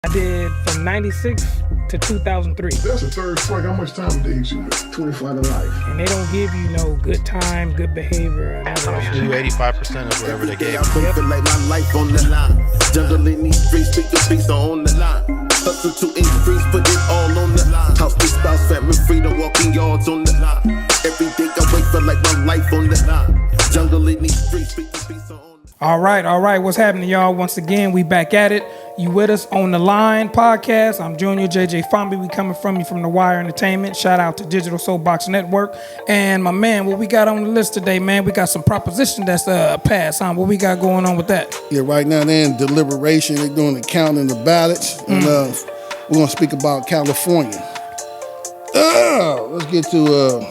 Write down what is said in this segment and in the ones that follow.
I did from 96 to 2003. That's a third strike. How much time did you get? 25 to life. And they don't give you no good time, good behavior, and all that You shit. 85% of whatever they gave. I feel like my life on the line. Jungle in these streets, pick the beats on the line. Hustle to increase, put it all on the line. House, big spouse, family, freedom, walking yards on the line. Every day I wake, feel like my life on the line. Jungle in these streets, pick the beats on the line. All right. What's happening, y'all? Once again, we back at it. You with us on the Line podcast. I'm Junior JJ Fomby. We coming from you from the Wire Entertainment. Shout out to Digital Soapbox Network. And my man, what we got on the list today, man? We got some proposition that's passed, huh? What we got going on with that? Yeah, right now they're in deliberation. They're doing the counting the ballots. And we're going to speak about California. Let's get to,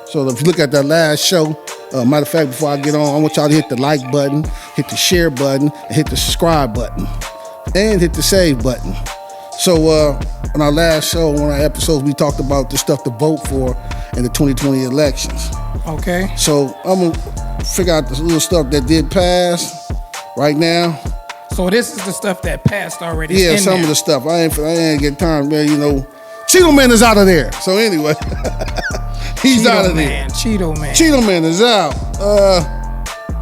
so if you look at that last show, matter of fact, before I get on, I want y'all to hit the like button, hit the share button, and hit the subscribe button, and hit the save button. So on our last show, one of our episodes, we talked about the stuff to vote for in the 2020 elections. Okay. So I'm gonna figure out the little stuff that did pass right now. So this is the stuff that passed already. Yeah, in some there. of the stuff. I ain't get time, man. You know, Cheeto Man is out of there. So anyway, he's out of there. Cheeto Man. Cheeto Man is out.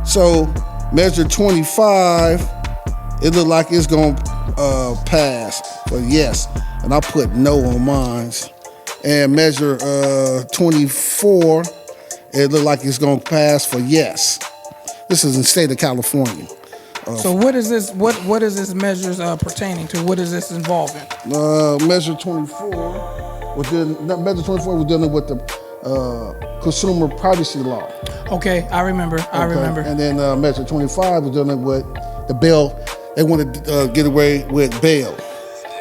So measure 25, it look like it's gonna pass for yes, and I put no on mine. And measure 24, it look like it's gonna pass for yes. This is in the state of California. So what is this? What is this measures pertaining to? What is this involving? Measure 24 was dealing with the consumer privacy law. Okay, I remember. I remember. And then measure 25 was dealing with the bail. They wanted to get away with bail,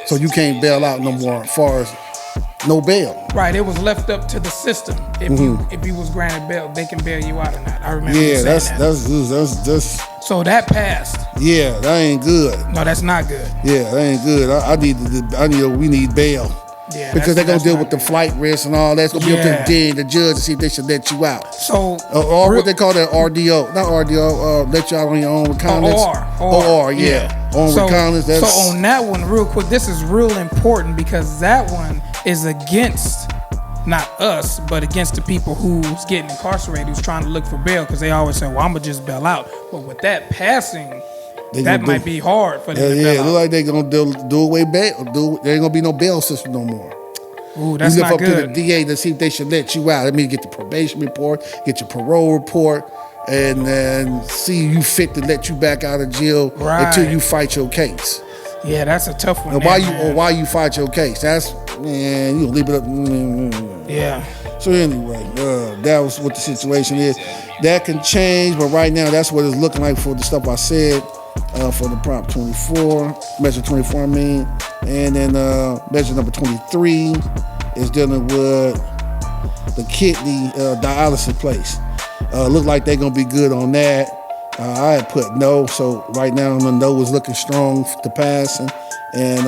so you can't bail out no more. As far as no bail. Right, it was left up to the system. If you was granted bail, they can bail you out or not. I remember. Yeah, you saying that's. So that passed. Yeah, that ain't good. No, that's not good. Yeah, that ain't good. We need bail. Yeah, because they're gonna that's deal not with the good. flight risk and all that. It's gonna be up to the judge to see if they should let you out. So Or what they call that RDO, not RDO, let you out on your own recognizance. OR, yeah. On recognizance. That's so on that one, real quick, this is real important because that one is against not us, but against the people who's getting incarcerated, who's trying to look for bail, because they always say, well, I'm gonna just bail out. But with that passing, that might be hard for them to bail it out. look like they're gonna do away bail. There ain't gonna be no bail system no more. Ooh, that's you not lift up good. to the DA to see if they should let you out. That means get the probation report, get your parole report, and then see you fit to let you back out of jail until you fight your case. Yeah, that's a tough one. And why you fight your case? That's you leave it up. Yeah. So anyway, that was what the situation is. That can change, but right now that's what it's looking like for the stuff I said for the Prop 24, measure 24. I mean, and then measure number 23 is dealing with the kidney dialysis place. Look like they're gonna be good on that. I had put no, so right now the no is looking strong to pass, and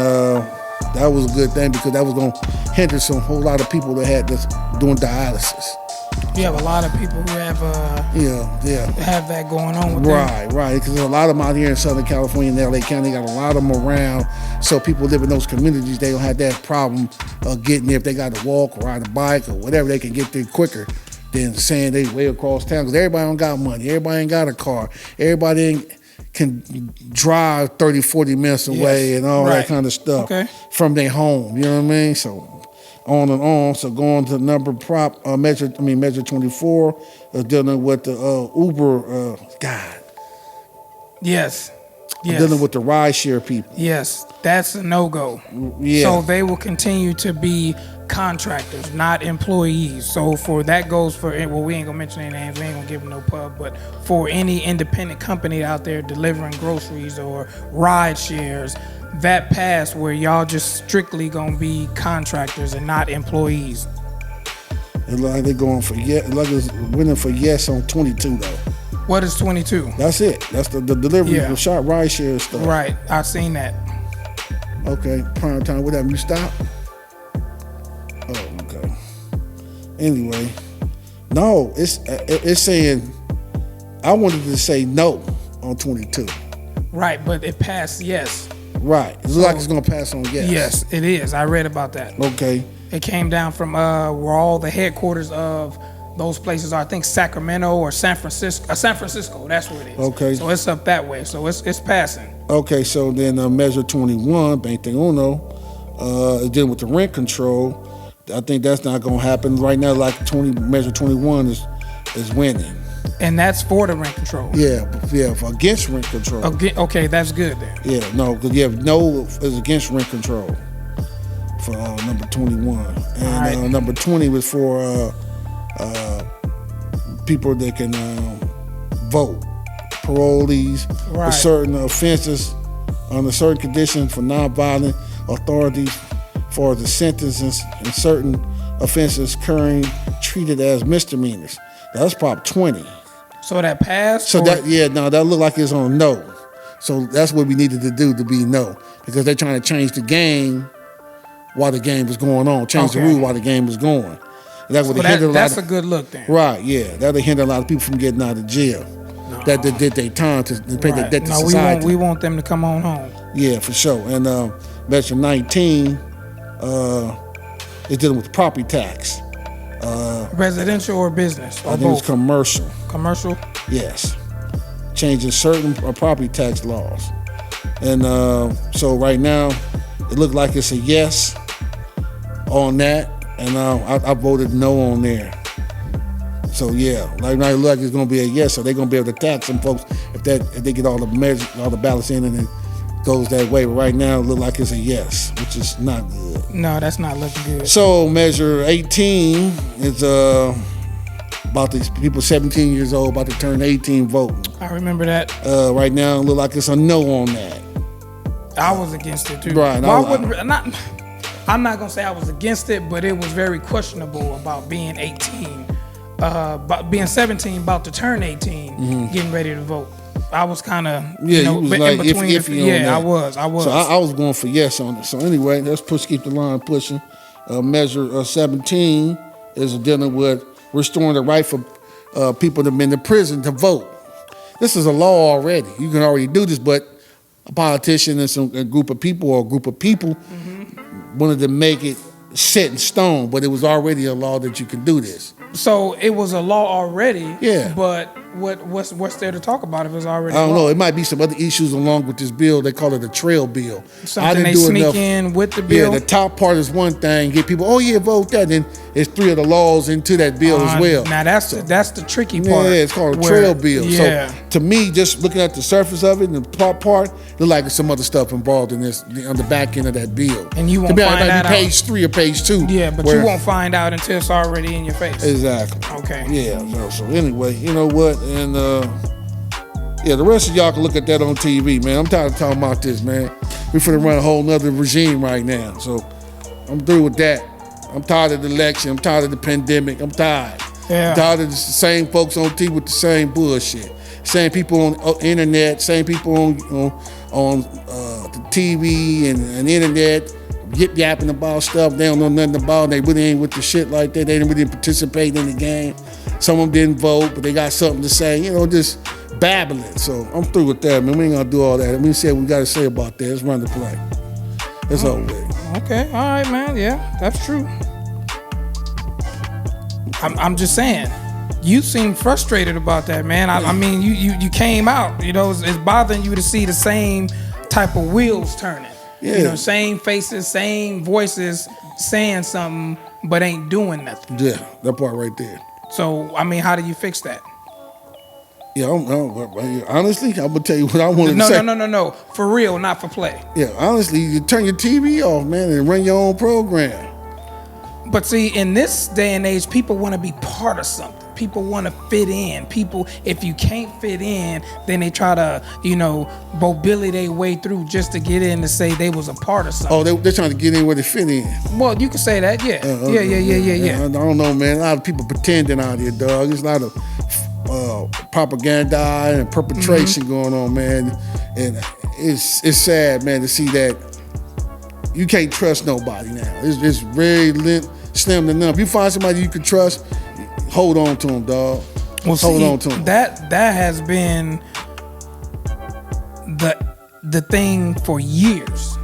that was a good thing because that was going to hinder some whole lot of people that had this doing dialysis. You have a lot of people who have have that going on with them. Right, because there's a lot of them out here in Southern California and LA County. Got a lot of them around, so people live in those communities, they don't have that problem of getting there if they got to walk or ride a bike or whatever. They can get there quicker than saying they way across town because everybody don't got money. Everybody ain't got a car. Everybody can drive 30, 40 minutes away and all that kind of stuff from their home. You know what I mean? So on and on. So going to number prop measure 24 dealing with the Uber Yes. Dealing with the rideshare people. Yes, that's a no-go. Yeah. So they will continue to be contractors, not employees. So for that goes for, well, we ain't gonna mention any names, we ain't gonna give them no pub, but for any independent company out there delivering groceries or ride shares, that pass where y'all just strictly gonna be contractors and not employees. It look like they're going for yes. It look like it's winning for yes on 22 though. What is 22? That's it. That's the delivery, the short ride share stuff. Right, I've seen that. Okay, prime time. What happened? You stop? Oh, okay. Anyway, no, it's saying I wanted to say no on 22. Right, but it passed yes. Right. It looks like it's going to pass on yes. Yes, it is. I read about that. Okay. It came down from where all the headquarters of those places are. I think Sacramento or San Francisco. San Francisco, that's where it is. Okay. So it's up that way. So it's passing. Okay, so then Measure 21, 21, is dealing with the rent control. I think that's not going to happen right now. Like Measure 21 is winning. And that's for the rent control. Yeah, for against rent control. Okay, that's good then. Yeah, no, because no is against rent control for number 21, and right. Number 20 was for people that can vote, parolees, Right. for certain offenses, under certain conditions for nonviolent authorities, for the sentences and certain offenses occurring treated as misdemeanors. That's Prop 20. So that passed. So that looked like it's on no. So that's what we needed to do to be no, because they're trying to change the game while the game is going on, change the rule while the game is going. And that's what that's a good look then. Right, yeah. That'll hinder a lot of people from getting out of jail. No. That did their time to pay their debt to society. We want them to come on home. Yeah, for sure. And Measure 19 is dealing with property tax. Residential or business? Or I think both? it's commercial. Commercial? Yes. Changing certain property tax laws. And so right now, it looked like it's a yes on that. And I voted no on there. So yeah, like now it looks like it's going to be a yes. So they're going to be able to tax some folks if they get all the measures, all the ballots in, and it goes that way. But right now it looks like it's a yes, which is not good. No, that's not looking good. So Measure 18 is about these people 17 years old about to turn 18 voting. I remember that. Right now it looks like it's a no on that. I was against it too. Right. Well, I'm not gonna say I was against it, but it was very questionable about being 18, about being 17, about to turn 18, getting ready to vote. I was kind of you was in like between. iffy on that. I was. So I was going for yes on it. So anyway, let's keep the line pushing. Measure 17 is dealing with restoring the right for people that have been in prison to vote. This is a law already. You can already do this, but a politician and a group of people wanted to make it set in stone, but it was already a law that you can do this. So it was a law already. Yeah. But what's there to talk about if it's already? I don't know. It might be some other issues along with this bill. They call it a trail bill. Something they sneak in with the bill. Yeah, the top part is one thing. Get people, oh yeah, vote that. Then it's 3 of the laws into that bill as well. Now that's the tricky part. Yeah, it's called a trail bill. Yeah. So to me, just looking at the surface of it and the top part, look like there's some other stuff involved in this on the back end of that bill. And you won't find that out. Page 3 or page 2. Yeah, but you won't find out until it's already in your face. Exactly. Okay. Yeah. So anyway, you know what? And the rest of y'all can look at that on TV, man. I'm tired of talking about this, man. We're finna run a whole nother regime right now. So I'm through with that. I'm tired of the election. I'm tired of the pandemic. I'm tired. Yeah. I'm tired of the same folks on TV with the same bullshit. Same people on internet. Same people on the TV and internet. Yip-yapping about stuff they don't know nothing about. They really ain't with the shit like that. They didn't really participate in the game. Some of them didn't vote, but they got something to say. Just babbling. So I'm through with that, man. We ain't gonna do all that. We said what we gotta say about that. Let's run the play. It's over with. Okay, all right, man. Yeah, that's true. I'm just saying, you seem frustrated about that, man. I mean, you came out. It's bothering you to see the same type of wheels turning. Yeah. Same faces, same voices saying something, but ain't doing nothing. Yeah, that part right there. So, I mean, how do you fix that? Yeah, honestly, I'm gonna tell you what I wanted to say. No. For real, not for play. Yeah, honestly, you turn your TV off, man, and run your own program. But see, in this day and age, people want to be part of something. People want to fit in. If you can't fit in, then they try to, mobility their way through just to get in to say they was a part of something. Oh, they're trying to get in where they fit in. Well, you can say that, yeah. Yeah. I don't know, man. A lot of people pretending out here, dog. There's a lot of propaganda and perpetration going on, man. And it's sad, man, to see that you can't trust nobody now. It's very slim to none. If you find somebody you can trust, hold on to them, dog. Hold on to them. That has been the thing for years,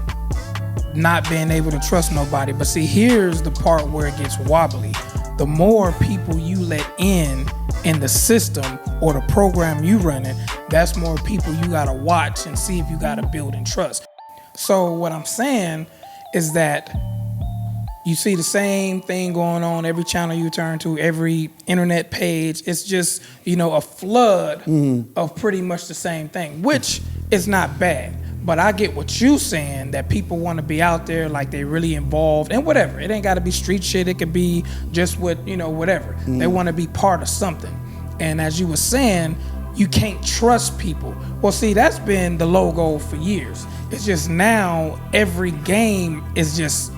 not being able to trust nobody. But see, here's the part where it gets wobbly. The more people you let in the system or the program you running, that's more people you gotta watch and see if you gotta build and trust. So what I'm saying is that you see the same thing going on every channel you turn to, every internet page. It's just, a flood of pretty much the same thing, which is not bad. But I get what you saying, that people want to be out there like they really involved and whatever. It ain't got to be street shit. It could be just whatever. They want to be part of something. And as you were saying, you can't trust people. Well, see, that's been the logo for years. It's just now every game is just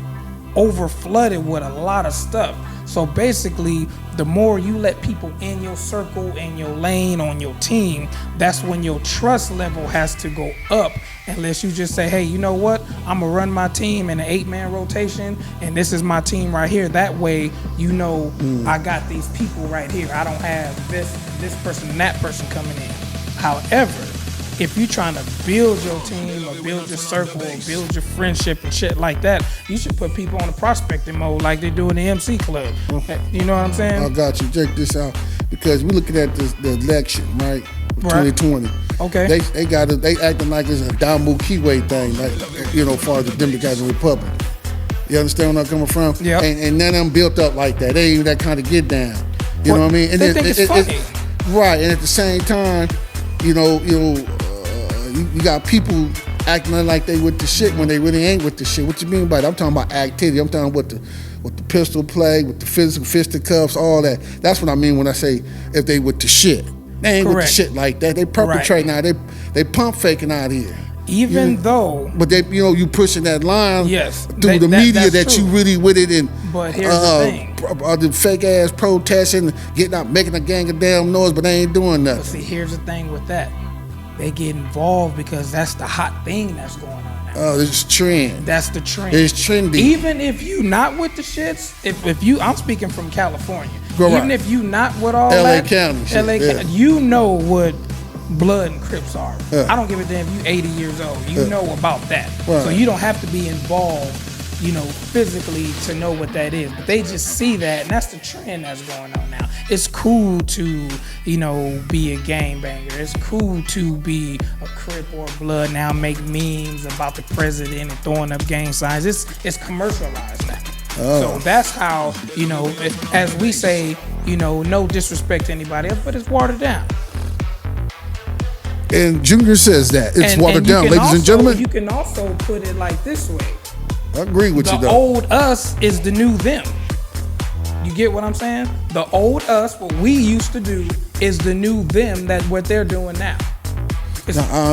over flooded with a lot of stuff. So basically, the more you let people in your circle, in your lane, on your team, that's when your trust level has to go up. Unless you just say, hey, you know what? I'm gonna run my team in an 8-man rotation, and this is my team right here. That way, I got these people right here. I don't have this person and that person coming in. However, if you're trying to build your team or build your circle or build your friendship and shit like that, you should put people on the prospecting mode like they do in the MC club. You know what I'm saying? I got you. Check this out. Because we're looking at the election, right? 2020. Okay. They acting like it's a Damu Kiwe thing, like, far as the Democrats and Republicans. You understand where I'm coming from? Yeah. And none of them built up like that. They ain't even that kind of get down. You know what I mean? And they think it's funny. Right. And at the same time, you got people acting like they with the shit when they really ain't with the shit. What you mean by that? I'm talking about activity. I'm talking about with the pistol play, with the physical fisticuffs, all that. That's what I mean when I say if they with the shit. They ain't with the shit like that. They perpetrating out. They pump faking out here. Even though, but they, you pushing that line through the that's media that true. you really with it, and but here's the thing: the fake ass protesting, getting out, making a gang of damn noise, but they ain't doing nothing. But see, here's the thing with that: they get involved because that's the hot thing that's going on now. Oh, this is trend. That's the trend. It's trendy. Even if you not with the shits, if you, I'm speaking from California. Even if you not with all LA that, County, County, you know what Blood and Crips are. I don't give a damn if you 80 years old. You know about that. Right. So you don't have to be involved, physically to know what that is. But they just see that, and that's the trend that's going on now. It's cool to, be a gangbanger. It's cool to be a Crip or Blood now, make memes about the president and throwing up gang signs. It's commercialized now. Oh. So that's how, as we say, no disrespect to anybody else, but it's watered down. And Junior says that. It's watered down, ladies and gentlemen. You can also put it like this way. I agree with you, though. The old us is the new them. You get what I'm saying? The old us, what we used to do, is the new them, that what they're doing now.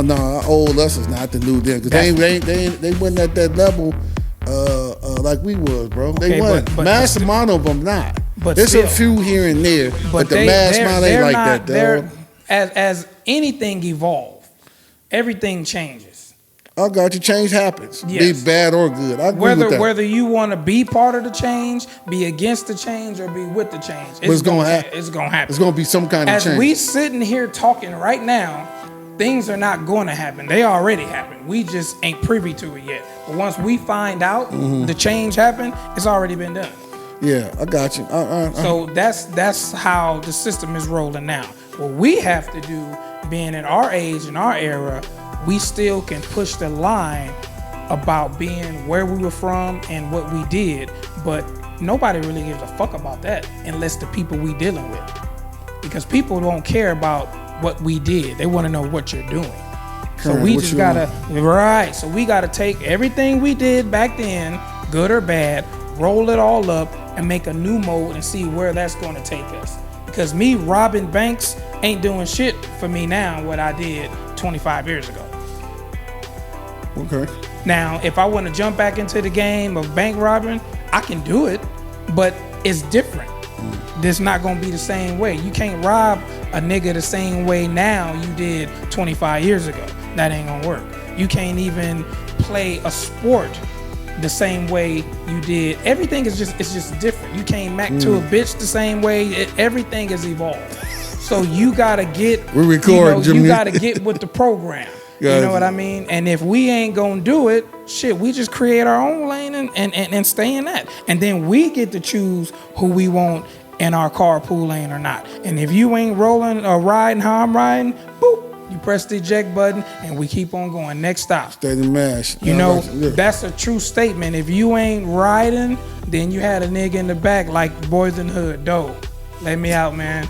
No, old us is not the new them. Because they wasn't at that level like we was, bro. They wasn't. Mass amount of them not. But there's a few here and there, but the mass amount ain't like that, though. As anything evolve, everything changes. I got you. Change happens. Yes. Be bad or good. I agree with that. Whether you want to be part of the change, be against the change, or be with the change, it's gonna happen. It's gonna happen. It's gonna be some kind of change. As we sitting here talking right now, things are not going to happen. They already happened. We just ain't privy to it yet. But once we find out the change happened, it's already been done. Yeah, I got you. So that's how the system is rolling now. What we have to do, being in our age and our era, we still can push the line about being where we were from and what we did, but nobody really gives a fuck about that unless the people we dealing with. Because people don't care about what we did. They want to know what you're doing. So we just gotta, so we gotta take everything we did back then, good or bad, roll it all up and make a new mode and see where that's gonna take us. Because me robbing banks ain't doing shit for me now what I did 25 years ago. Okay. Now, if I want to jump back into the game of bank robbing, I can do it, but it's different. It's not going to be the same way. You can't rob a nigga the same way now you did 25 years ago. That ain't going to work. You can't even play a sport the same way you did. Everything is just different. You can't mac to a bitch the same way. Everything is evolved. So you gotta get. We're recording, you gotta get with the program. Yeah. You know what I mean? And if we ain't gonna do it, shit, we just create our own lane and stay in that. And then we get to choose who we want in our carpool lane or not. And if you ain't rolling or riding how I'm riding, boop, you press the eject button and we keep on going. Next stop. Steady mash. You know, that's a true statement. If you ain't riding, then you had a nigga in the back like Boys in the Hood. Doe, let me out, man.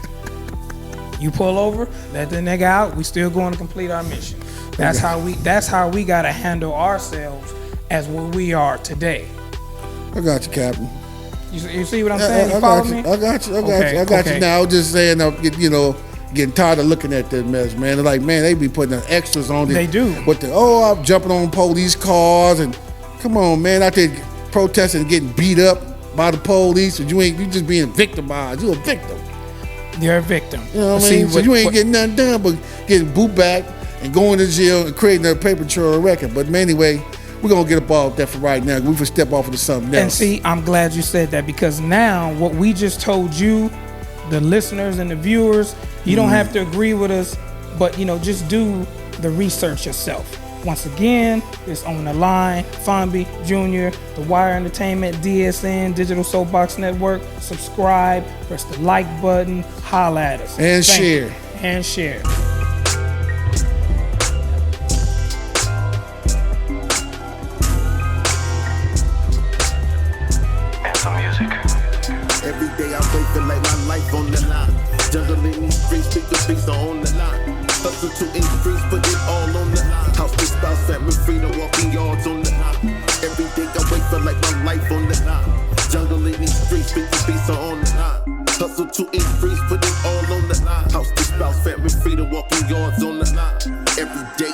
You pull over, let the nigga out. We still going to complete our mission. That's how we gotta handle ourselves as what we are today. I got you, Captain. You see what I'm saying? You I follow got you. me? I got you. I got you now. I'm just saying, you know, getting tired of looking at that mess, man. They're like, man, they be putting the extras on it. They do. But I'm jumping on police cars and come on, man, out there protesting and getting beat up by the police. And you just being victimized. You're a victim. You're a victim. You know what I mean? So you ain't getting nothing done but getting boot back and going to jail and creating a paper trail record. But anyway, we're going to get up off that for right now. We can step off into something else. And see, I'm glad you said that because now what we just told you, the listeners and the viewers, you don't have to agree with us, but, you know, just do the research yourself. Once again, it's On the Line, Fomby Jr., The Wire Entertainment, DSN, Digital Soapbox Network. Subscribe, press the like button, holla at us. And share. And share. Every day I wake feel like my life on the line. Jungle in these streets, pick the beats are on the line. Hustle to increase, put it all on the line. House to spouse, family, freedom, walking yards on the line. Every day I wake feel like my life on the line. Jungle in these streets, pick the beats are on the line. Hustle to increase, put it all on the line. House to spouse, family, freedom, walking yards on the line. Every day.